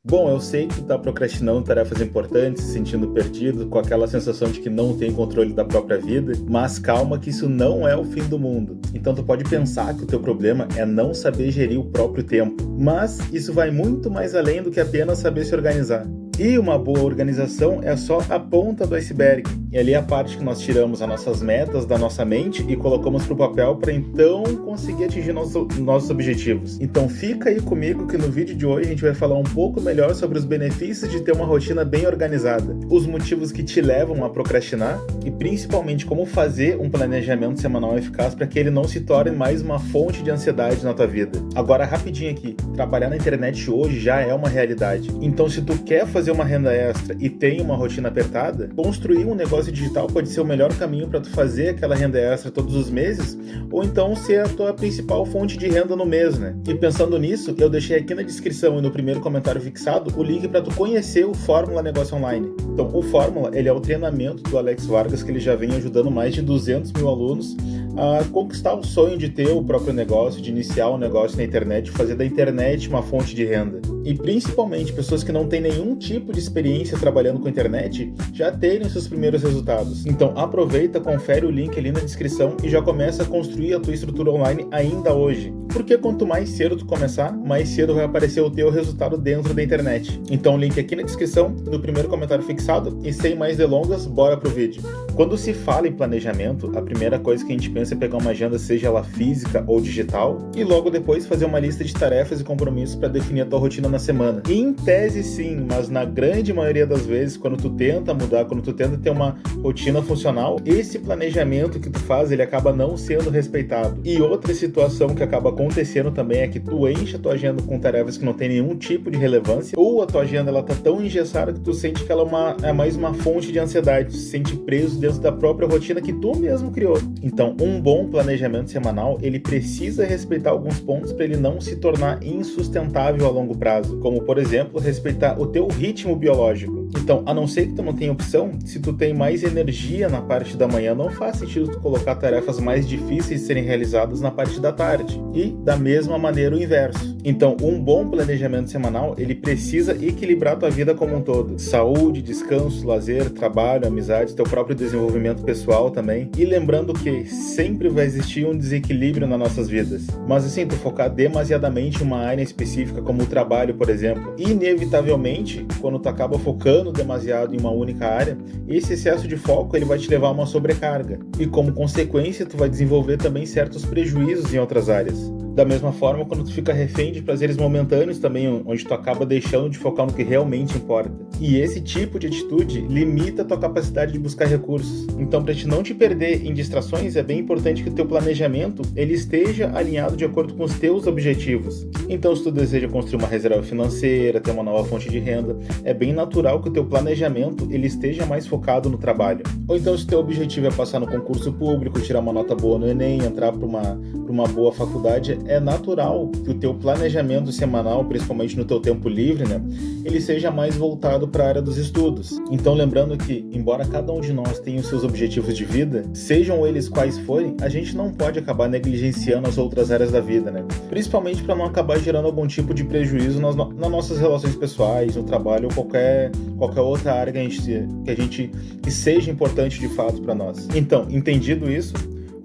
Bom, eu sei que tu tá procrastinando tarefas importantes, se sentindo perdido, com aquela sensação de que não tem controle da própria vida, mas calma que isso não é o fim do mundo. Então tu pode pensar que o teu problema é não saber gerir o próprio tempo, mas isso vai muito mais além do que apenas saber se organizar. E uma boa organização é só a ponta do iceberg. E ali é a parte que nós tiramos as nossas metas da nossa mente e colocamos para o papel para então conseguir atingir nossos objetivos. Então fica aí comigo que no vídeo de hoje a gente vai falar um pouco melhor sobre os benefícios de ter uma rotina bem organizada, os motivos que te levam a procrastinar e principalmente como fazer um planejamento semanal eficaz para que ele não se torne mais uma fonte de ansiedade na tua vida. Agora rapidinho aqui, trabalhar na internet hoje já é uma realidade. Então se tu quer fazer uma renda extra e tem uma rotina apertada, construir um negócio digital pode ser o melhor caminho para tu fazer aquela renda extra todos os meses, ou então ser a tua principal fonte de renda no mês, né? E pensando nisso, eu deixei aqui na descrição e no primeiro comentário fixado o link para tu conhecer o Fórmula Negócio Online. Então, o Fórmula, ele é o treinamento do Alex Vargas, que ele já vem ajudando mais de 200 mil alunos a conquistar o sonho de ter o próprio negócio, de iniciar um negócio na internet, fazer da internet uma fonte de renda. E principalmente pessoas que não têm nenhum tipo de experiência trabalhando com a internet já terem seus primeiros resultados. Então aproveita, confere o link ali na descrição e já começa a construir a tua estrutura online ainda hoje. Porque quanto mais cedo tu começar, mais cedo vai aparecer o teu resultado dentro da internet. Então link aqui na descrição, no primeiro comentário fixado, e sem mais delongas, bora pro vídeo. Quando se fala em planejamento, a primeira coisa que a gente pensa é pegar uma agenda, seja ela física ou digital, e logo depois fazer uma lista de tarefas e compromissos para definir a tua rotina na semana. Em tese sim, mas na grande maioria das vezes, quando tu tenta mudar, quando tu tenta ter uma rotina funcional, esse planejamento que tu faz, ele acaba não sendo respeitado. E outra situação que acaba acontecendo também é que tu enche a tua agenda com tarefas que não tem nenhum tipo de relevância, ou a tua agenda ela tá tão engessada que tu sente que ela é mais uma fonte de ansiedade, tu se sente preso dentro da própria rotina que tu mesmo criou. Então, um bom planejamento semanal, ele precisa respeitar alguns pontos para ele não se tornar insustentável a longo prazo, como por exemplo, respeitar o teu ritmo biológico. Então, a não ser que tu não tenha opção, se tu tem mais energia na parte da manhã, não faz sentido tu colocar tarefas mais difíceis de serem realizadas na parte da tarde. E, da mesma maneira, o inverso. Então, um bom planejamento semanal, ele precisa equilibrar tua vida como um todo. Saúde, descanso, lazer, trabalho, amizade, teu próprio desenvolvimento pessoal também. E lembrando que sempre vai existir um desequilíbrio nas nossas vidas. Mas assim, tu focar demasiadamente em uma área específica, como o trabalho, por exemplo, inevitavelmente, quando tu acaba focando demasiado em uma única área, esse excesso de foco ele vai te levar a uma sobrecarga e como consequência tu vai desenvolver também certos prejuízos em outras áreas. Da mesma forma, quando tu fica refém de prazeres momentâneos também, onde tu acaba deixando de focar no que realmente importa. E esse tipo de atitude limita a tua capacidade de buscar recursos. Então, para te não te perder em distrações, é bem importante que o teu planejamento ele esteja alinhado de acordo com os teus objetivos. Então, se tu deseja construir uma reserva financeira, ter uma nova fonte de renda, é bem natural que o teu planejamento ele esteja mais focado no trabalho. Ou então, se o teu objetivo é passar no concurso público, tirar uma nota boa no Enem, entrar para uma boa faculdade, é natural que o teu planejamento semanal, principalmente no teu tempo livre, né, ele seja mais voltado para a área dos estudos. Então, lembrando que, embora cada um de nós tenha os seus objetivos de vida, sejam eles quais forem, a gente não pode acabar negligenciando as outras áreas da vida, né? Principalmente para não acabar gerando algum tipo de prejuízo nas nossas relações pessoais, no trabalho ou qualquer outra área que seja importante de fato para nós. Então, entendido isso,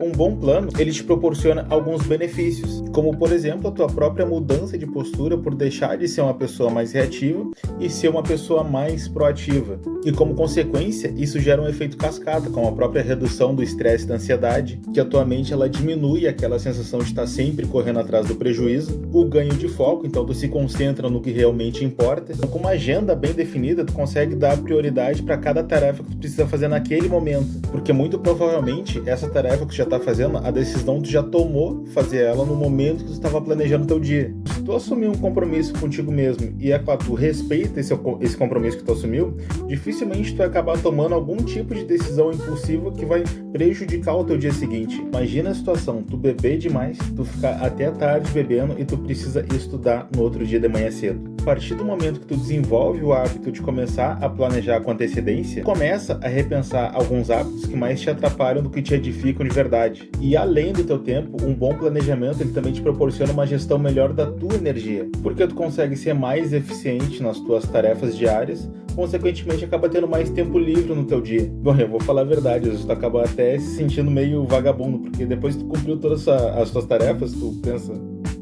um bom plano, ele te proporciona alguns benefícios, como por exemplo a tua própria mudança de postura por deixar de ser uma pessoa mais reativa e ser uma pessoa mais proativa. E como consequência, isso gera um efeito cascata, como a própria redução do estresse e da ansiedade, que a tua mente ela diminui aquela sensação de estar sempre correndo atrás do prejuízo, o ganho de foco, então tu se concentra no que realmente importa. Então, com uma agenda bem definida, tu consegue dar prioridade para cada tarefa que tu precisa fazer naquele momento, porque muito provavelmente essa tarefa que tu já está fazendo, a decisão tu já tomou fazer ela no momento que tu estava planejando o teu dia. Se tu assumir um compromisso contigo mesmo e é claro, tu respeita esse compromisso que tu assumiu, dificilmente tu vai acabar tomando algum tipo de decisão impulsiva que vai prejudicar o teu dia seguinte. Imagina a situação, tu beber demais, tu ficar até tarde bebendo e tu precisa estudar no outro dia de manhã cedo. A partir do momento que tu desenvolve o hábito de começar a planejar com antecedência, começa a repensar alguns hábitos que mais te atrapalham do que te edificam de verdade. E além do teu tempo, um bom planejamento ele também te proporciona uma gestão melhor da tua tua energia, porque tu consegue ser mais eficiente nas tuas tarefas diárias, consequentemente acaba tendo mais tempo livre no teu dia. Bom, eu vou falar a verdade, às vezes tu acaba até se sentindo meio vagabundo, porque depois que tu cumpriu todas as tuas tarefas, tu pensa,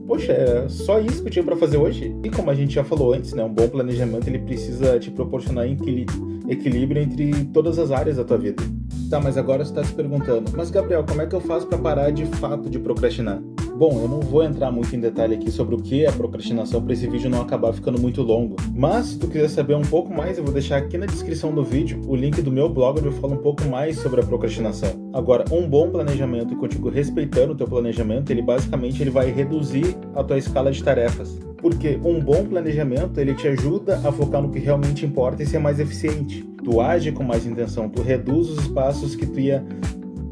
poxa, é só isso que eu tinha pra fazer hoje? E como a gente já falou antes, né, um bom planejamento ele precisa te proporcionar equilíbrio entre todas as áreas da tua vida. Tá, mas agora você tá se perguntando, mas Gabriel, como é que eu faço pra parar de fato de procrastinar? Bom, eu não vou entrar muito em detalhe aqui sobre o que é a procrastinação para esse vídeo não acabar ficando muito longo. Mas, se tu quiser saber um pouco mais, eu vou deixar aqui na descrição do vídeo o link do meu blog onde eu falo um pouco mais sobre a procrastinação. Agora, um bom planejamento e contigo respeitando o teu planejamento, ele basicamente vai reduzir a tua escala de tarefas. Porque um bom planejamento, ele te ajuda a focar no que realmente importa e ser mais eficiente. Tu age com mais intenção, tu reduz os espaços que tu ia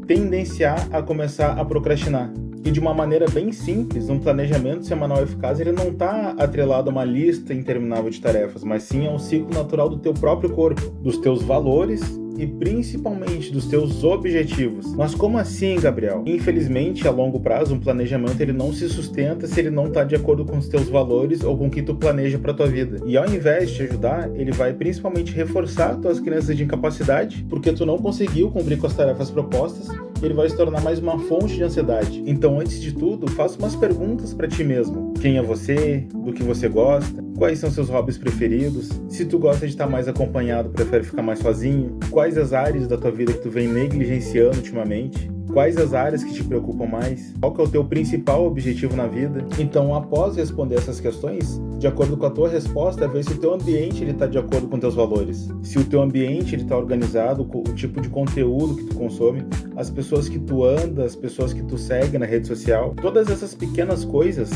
tendenciar a começar a procrastinar. E de uma maneira bem simples, um planejamento semanal eficaz ele não está atrelado a uma lista interminável de tarefas, mas sim a um ciclo natural do teu próprio corpo, dos teus valores e principalmente dos teus objetivos. Mas como assim, Gabriel? Infelizmente, a longo prazo, um planejamento ele não se sustenta se ele não está de acordo com os teus valores ou com o que tu planeja para tua vida. E ao invés de te ajudar, ele vai principalmente reforçar tuas crenças de incapacidade, porque tu não conseguiu cumprir com as tarefas propostas, ele vai se tornar mais uma fonte de ansiedade. Então, antes de tudo, faça umas perguntas para ti mesmo. Quem é você? Do que você gosta? Quais são seus hobbies preferidos? Se tu gosta de estar mais acompanhado, prefere ficar mais sozinho? Quais as áreas da tua vida que tu vem negligenciando ultimamente? Quais as áreas que te preocupam mais? Qual que é o teu principal objetivo na vida? Então, após responder essas questões, de acordo com a tua resposta, ver se o teu ambiente está de acordo com teus valores. Se o teu ambiente está organizado, o tipo de conteúdo que tu consome, as pessoas que tu anda, as pessoas que tu segue na rede social, todas essas pequenas coisas,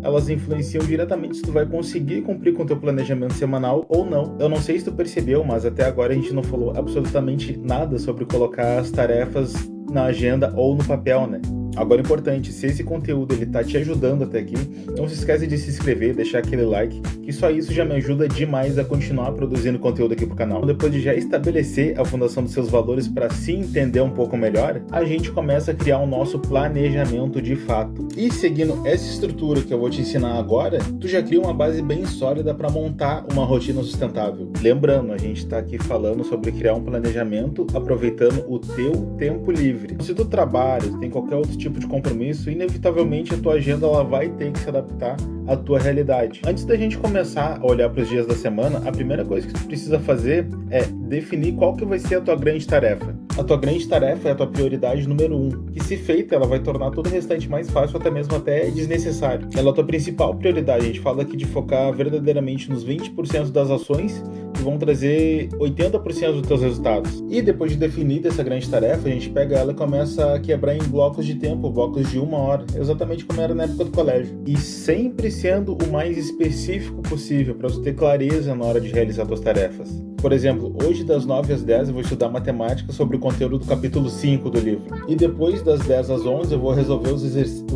elas influenciam diretamente se tu vai conseguir cumprir com o teu planejamento semanal ou não. Eu não sei se tu percebeu, mas até agora a gente não falou absolutamente nada sobre colocar as tarefas na agenda ou no papel, né? Agora, importante, se esse conteúdo ele tá te ajudando até aqui, não se esquece de se inscrever, deixar aquele like, que só isso já me ajuda demais a continuar produzindo conteúdo aqui pro canal. Depois de já estabelecer a fundação dos seus valores para se entender um pouco melhor, a gente começa a criar o nosso planejamento de fato. E seguindo essa estrutura que eu vou te ensinar agora, tu já cria uma base bem sólida para montar uma rotina sustentável. Lembrando, a gente tá aqui falando sobre criar um planejamento aproveitando o teu tempo livre. Se tu trabalha, tem qualquer outro tipo de compromisso, inevitavelmente a tua agenda ela vai ter que se adaptar à tua realidade. Antes da gente começar a olhar para os dias da semana, a primeira coisa que tu precisa fazer é definir qual que vai ser a tua grande tarefa. A tua grande tarefa é a tua prioridade número 1, que se feita, ela vai tornar todo o restante mais fácil, até mesmo até desnecessário. Ela é a tua principal prioridade. A gente fala aqui de focar verdadeiramente nos 20% das ações que vão trazer 80% dos teus resultados. E depois de definir essa grande tarefa, a gente pega ela e começa a quebrar em blocos de tempo, blocos de 1 hora, exatamente como era na época do colégio. E sempre sendo o mais específico possível, para você ter clareza na hora de realizar suas tarefas. Por exemplo, hoje das 9 às 10 eu vou estudar matemática sobre o conteúdo do capítulo 5 do livro. E depois das 10 às 11 eu vou resolver os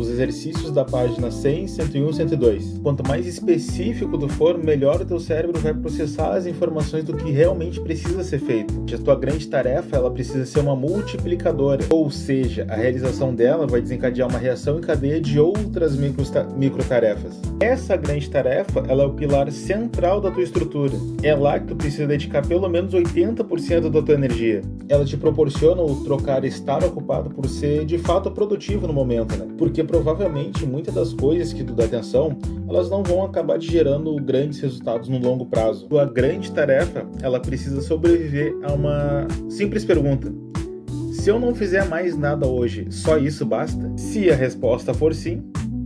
exercícios da página 100, 101 e 102. Quanto mais específico tu for, melhor o teu cérebro vai processar as informações do que realmente precisa ser feito. A tua grande tarefa ela precisa ser uma multiplicadora, ou seja, a realização dela vai desencadear uma reação em cadeia de outras microtarefas. Essa grande tarefa ela é o pilar central da tua estrutura. É lá que tu precisa dedicar pelo menos 80% da tua energia. Ela te proporciona o trocar estar ocupado por ser de fato produtivo no momento, né? Porque provavelmente muitas das coisas que tu dá atenção, elas não vão acabar te gerando grandes resultados no longo prazo. Tua grande tarefa, ela precisa sobreviver a uma simples pergunta. Se eu não fizer mais nada hoje, só isso basta? Se a resposta for sim,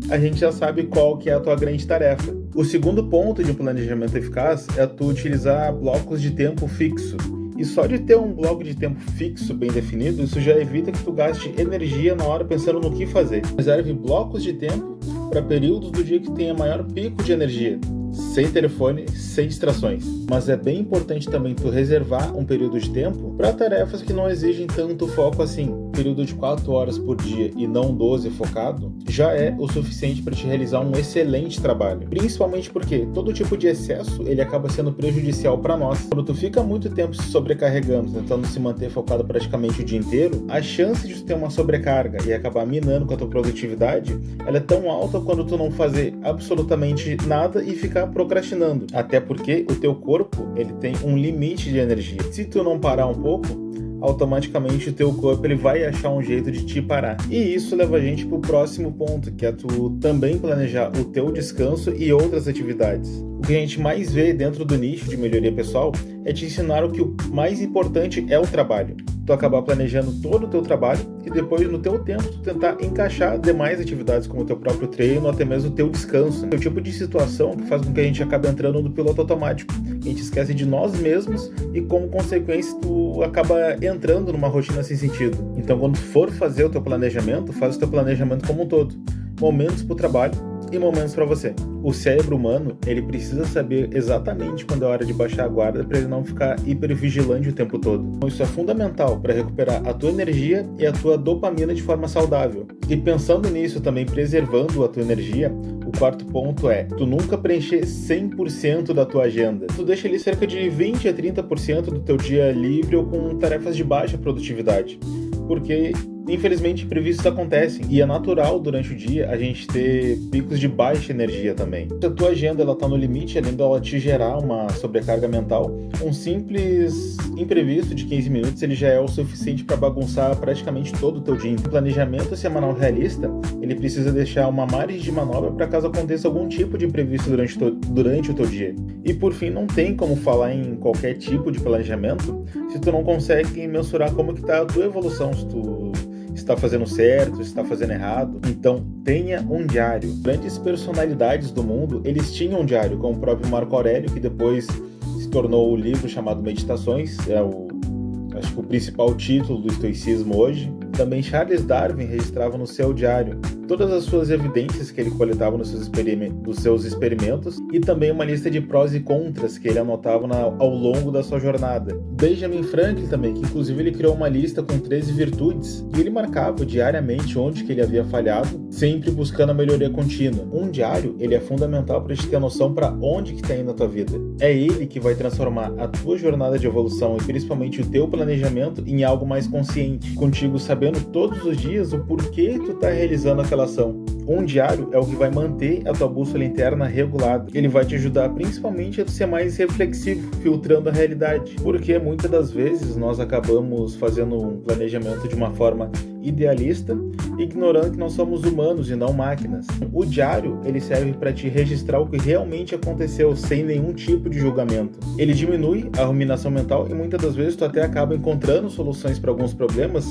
a gente já sabe qual que é a tua grande tarefa. O segundo ponto de um planejamento eficaz é tu utilizar blocos de tempo fixo. E só de ter um bloco de tempo fixo bem definido, isso já evita que tu gaste energia na hora pensando no que fazer. Reserve blocos de tempo para períodos do dia que tenha maior pico de energia, sem telefone, sem distrações. Mas é bem importante também tu reservar um período de tempo para tarefas que não exigem tanto foco assim. período de 4 horas por dia e não 12 focado, já é o suficiente para te realizar um excelente trabalho. Principalmente porque todo tipo de excesso ele acaba sendo prejudicial para nós. Quando tu fica muito tempo se sobrecarregando, tentando se manter focado praticamente o dia inteiro, a chance de tu ter uma sobrecarga e acabar minando com a tua produtividade, ela é tão alta quando tu não fazer absolutamente nada e ficar procrastinando. Até porque o teu corpo, ele tem um limite de energia. Se tu não parar um pouco, automaticamente o teu corpo ele vai achar um jeito de te parar. E isso leva a gente pro próximo ponto, que é tu também planejar o teu descanso e outras atividades. O que a gente mais vê dentro do nicho de melhoria pessoal é te ensinar o que o mais importante é o trabalho. Tu acabar planejando todo o teu trabalho e depois no teu tempo tu tentar encaixar demais atividades como o teu próprio treino ou até mesmo o teu descanso. É o tipo de situação que faz com que a gente acabe entrando no piloto automático. A gente esquece de nós mesmos e como consequência tu acaba entrando numa rotina sem sentido. Então quando for fazer o teu planejamento, faz o teu planejamento como um todo. Momentos para o trabalho e momentos para você. O cérebro humano, ele precisa saber exatamente quando é hora de baixar a guarda para ele não ficar hipervigilante o tempo todo. Então, isso é fundamental para recuperar a tua energia e a tua dopamina de forma saudável. E pensando nisso também, preservando a tua energia, o quarto ponto é tu nunca preencher 100% da tua agenda. Tu deixa ali cerca de 20 a 30% do teu dia livre ou com tarefas de baixa produtividade. Porque infelizmente imprevistos acontecem e é natural durante o dia a gente ter picos de baixa energia também. Se a tua agenda ela tá no limite, além dela te gerar uma sobrecarga mental, um simples imprevisto de 15 minutos ele já é o suficiente para bagunçar praticamente todo o teu dia. O planejamento semanal realista, ele precisa deixar uma margem de manobra para caso aconteça algum tipo de imprevisto durante o teu dia. E por fim, não tem como falar em qualquer tipo de planejamento se tu não consegue mensurar como que tá a tua evolução, se tu está fazendo certo, se está fazendo errado. Então, tenha um diário. Grandes personalidades do mundo, eles tinham um diário, como o próprio Marco Aurélio, que depois se tornou o livro chamado Meditações, acho que o principal título do estoicismo hoje. Também Charles Darwin registrava no seu diário todas as suas evidências que ele coletava nos seus experimentos e também uma lista de prós e contras que ele anotava ao longo da sua jornada. Benjamin Franklin também, que inclusive ele criou uma lista com 13 virtudes e ele marcava diariamente onde que ele havia falhado, sempre buscando a melhoria contínua. Um diário, ele é fundamental para te ter noção para onde que está indo a tua vida. É ele que vai transformar a tua jornada de evolução e principalmente o teu planejamento em algo mais consciente, contigo sabendo todos os dias o porquê tu está realizando aquela ação. Um diário é o que vai manter a tua bússola interna regulada. Ele vai te ajudar principalmente a ser mais reflexivo, filtrando a realidade. Porque muitas das vezes nós acabamos fazendo um planejamento de uma forma idealista, ignorando que nós somos humanos e não máquinas. O diário, ele serve para te registrar o que realmente aconteceu, sem nenhum tipo de julgamento. Ele diminui a ruminação mental e muitas das vezes tu até acaba encontrando soluções para alguns problemas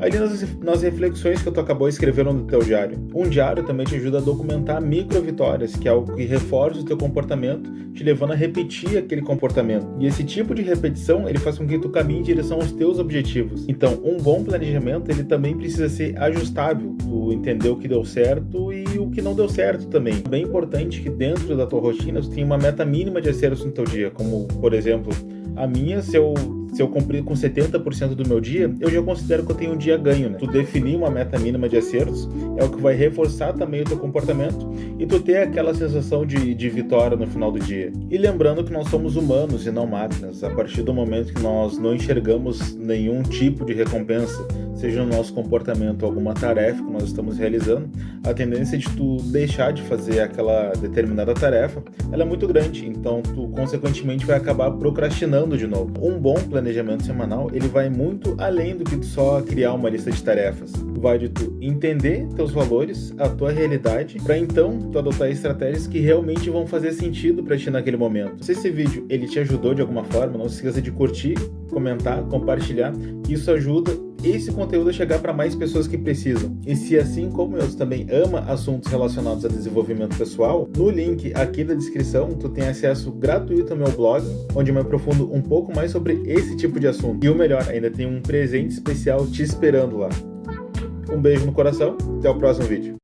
ali nas reflexões que tu acabou escrevendo no teu diário. Um diário também te ajuda a documentar micro-vitórias, que é algo que reforça o teu comportamento, te levando a repetir aquele comportamento. E esse tipo de repetição, ele faz com que tu caminhe em direção aos teus objetivos. Então, um bom planejamento, ele também precisa ser ajustável. Tu entender o que deu certo e o que não deu certo também. É bem importante que dentro da tua rotina, tu tenha uma meta mínima de acertos no teu dia, como, por exemplo, a minha, se eu cumprir com 70% do meu dia, eu já considero que eu tenho um dia ganho, né? Tu definir uma meta mínima de acertos é o que vai reforçar também o teu comportamento e tu ter aquela sensação de vitória no final do dia. E lembrando que nós somos humanos e não máquinas. A partir do momento que nós não enxergamos nenhum tipo de recompensa, seja no nosso comportamento ou alguma tarefa que nós estamos realizando, a tendência de tu deixar de fazer aquela determinada tarefa, ela é muito grande. Então tu, consequentemente, vai acabar procrastinando de novo. Um bom planejamento semanal, ele vai muito além do que tu só criar uma lista de tarefas. Vai de tu entender teus valores, a tua realidade, para então tu adotar estratégias que realmente vão fazer sentido para ti naquele momento. Se esse vídeo ele te ajudou de alguma forma, não se esqueça de curtir, comentar, compartilhar, que isso ajuda esse conteúdo a chegar para mais pessoas que precisam. E se assim como eu também ama assuntos relacionados a desenvolvimento pessoal, no link aqui da descrição tu tem acesso gratuito ao meu blog, onde eu me aprofundo um pouco mais sobre esse tipo de assunto. E o melhor, ainda tem um presente especial te esperando lá. Um beijo no coração, até o próximo vídeo.